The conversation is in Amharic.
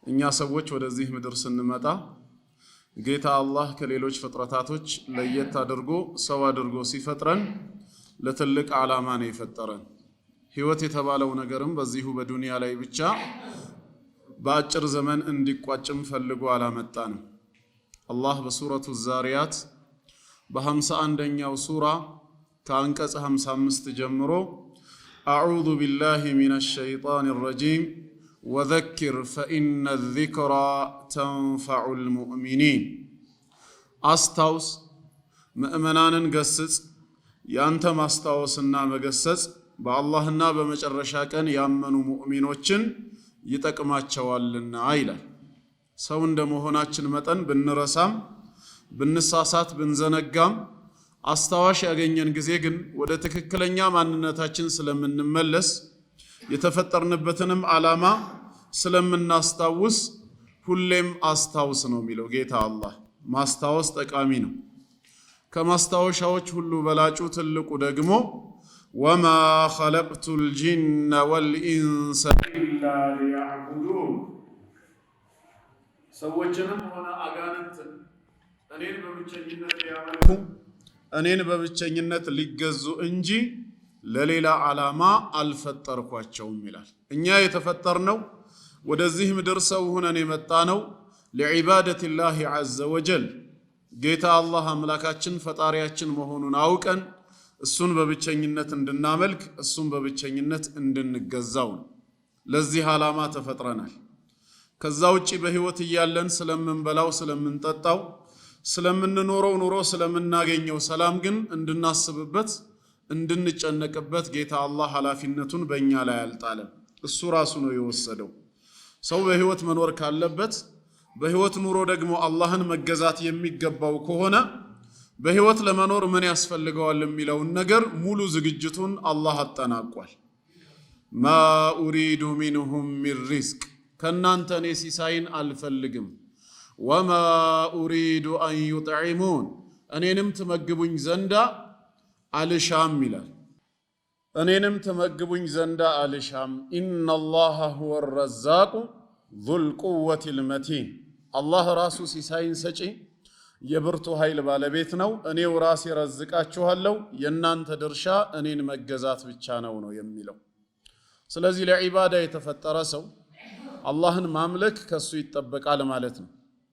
እኛ ሰዎች ወደዚህ ምድር ስንመጣ ጌታ አላህ ከሌሎች ፍጥረታቶች ለየት አድርጎ ሰው አድርጎ ሲፈጥረን ለትልቅ ዓላማ ነው የፈጠረን። ህይወት የተባለው ነገርም በዚሁ በዱንያ ላይ ብቻ በአጭር ዘመን እንዲቋጭም ፈልጎ አላመጣንም። አላህ በሱረቱ ዛሪያት በ51ኛው ሱራ ከአንቀጽ 55 ጀምሮ አዑዙ ቢላሂ ሚነሽ ሸይጣኒር ረጂም ወዘኪር ፈኢነ ዚክራ ተንፈዑል ሙእሚኒን፣ አስታውስ ምእመናንን ገስጽ፣ ያንተ ማስታወስና መገሰጽ በአላህና በመጨረሻ ቀን ያመኑ ሙእሚኖችን ይጠቅማቸዋልና ይላል። ሰው እንደመሆናችን መጠን ብንረሳም ብንሳሳት ብንዘነጋም አስታዋሽ ያገኘን ጊዜ ግን ወደ ትክክለኛ ማንነታችን ስለምንመለስ የተፈጠርንበትንም ዓላማ ስለምናስታውስ ሁሌም አስታውስ ነው የሚለው ጌታ አላህ። ማስታወስ ጠቃሚ ነው። ከማስታወሻዎች ሁሉ በላጩ ትልቁ ደግሞ ወማ ኸለቅቱል ጂነ ወልኢንሰ ኢላ ሊያዕቡዱን፣ ሰዎችንም ሆነ አጋንንትን እኔን በብቸኝነት ሊያመልኩ እኔን በብቸኝነት ሊገዙ እንጂ ለሌላ ዓላማ አልፈጠርኳቸውም ይላል። እኛ የተፈጠርነው ወደዚህ ምድር ሰው ሆነን የመጣነው ለዒባደቲላሂ ዐዘ ወጀል ጌታ አላህ አምላካችን ፈጣሪያችን መሆኑን አውቀን እሱን በብቸኝነት እንድናመልክ እሱን በብቸኝነት እንድንገዛው ነው። ለዚህ ዓላማ ተፈጥረናል። ከዛ ውጪ በህይወት እያለን ስለምንበላው ስለምንጠጣው ስለምንኖረው ኑሮ ስለምናገኘው ሰላም ግን እንድናስብበት እንድንጨነቅበት ጌታ አላህ ኃላፊነቱን በእኛ ላይ አልጣለም። እሱ ራሱ ነው የወሰደው። ሰው በህይወት መኖር ካለበት በህይወት ኑሮ ደግሞ አላህን መገዛት የሚገባው ከሆነ በህይወት ለመኖር ምን ያስፈልገዋል የሚለውን ነገር ሙሉ ዝግጅቱን አላህ አጠናቋል። ማ ኡሪዱ ሚንሁም ሚን ሪዝቅ፣ ከናንተ እኔ ሲሳይን አልፈልግም። ወማ ኡሪዱ አን ዩጥዒሙን፣ እኔንም ትመግቡኝ ዘንዳ አልሻም ይላል። እኔንም ትመግቡኝ ዘንዳ አልሻም። ኢነላሃ ሁወ ረዛቁ ዙል ቁወቲል መቲን፣ አላህ ራሱ ሲሳይን ሰጪ የብርቱ ኃይል ባለቤት ነው። እኔው ራሴ ረዝቃችኋለሁ፣ የእናንተ ድርሻ እኔን መገዛት ብቻ ነው የሚለው። ስለዚህ ለዒባዳ የተፈጠረ ሰው አላህን ማምለክ ከሱ ይጠበቃል ማለት ነው።